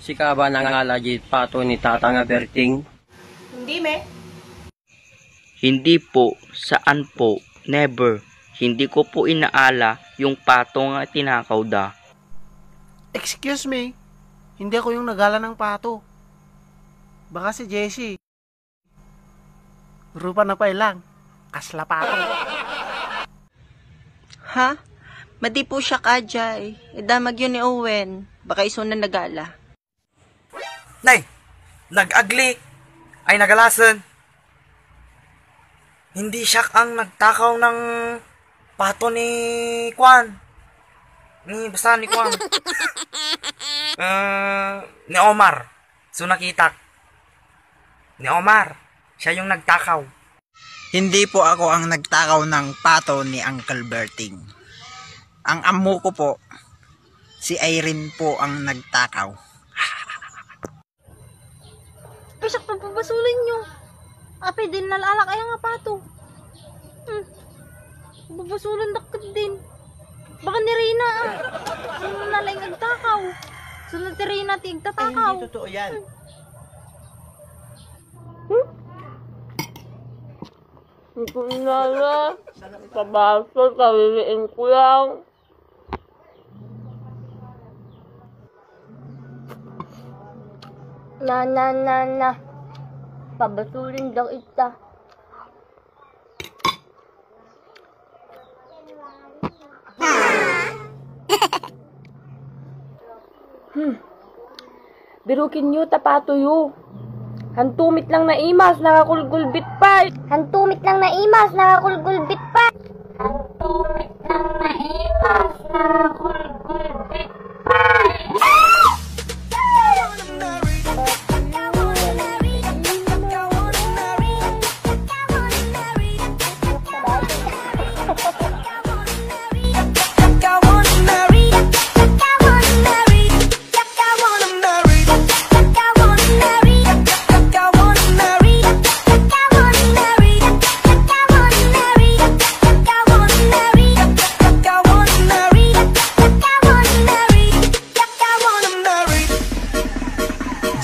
Si ka ba nangalagit pato ni Tata nga Berting? Hindi, me. Hindi po, saan po, never. Hindi ko po inaala yung pato nga tinakaw da. Excuse me, hindi ako yung nagala ng pato. Baka si Jessie. Rupa na pa ilang, kasla pato. Ha? Madi po siya kajay. Idamag yun ni Owen. Baka iso na nagala. Nay, nag-agli ay nagalasan. Hindi siya ang nagtakaw ng pato ni Kwan. Basta ni Kwan. Ni Omar. So nakita. Ni Omar. Siya yung nagtakaw. Hindi po ako ang nagtakaw ng pato ni Uncle Berting. Ang amo ko po, si Irene po ang nagtakaw. Pisak pa papasulin nyo. Ape din nalalak ay nga pato. Papasulan dakit din. Baka ni Rina ano nalang nagtakaw. Sunod ni Rina tigtatakaw. Hindi totoo yan. Hindi ko inala. Pabasol, kawiliin ko lang. Na. Pabasulin daw ita. Birukin nyo, tapato yu. Hantumit lang na imas, nakakulgulbit pa. Hantumit lang na imas, nakakulgulbit pa. Hantumit lang na imas, nakakulgulbit pa.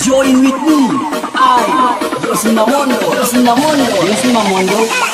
Join with me, Yosinamondo, Yosinamondo.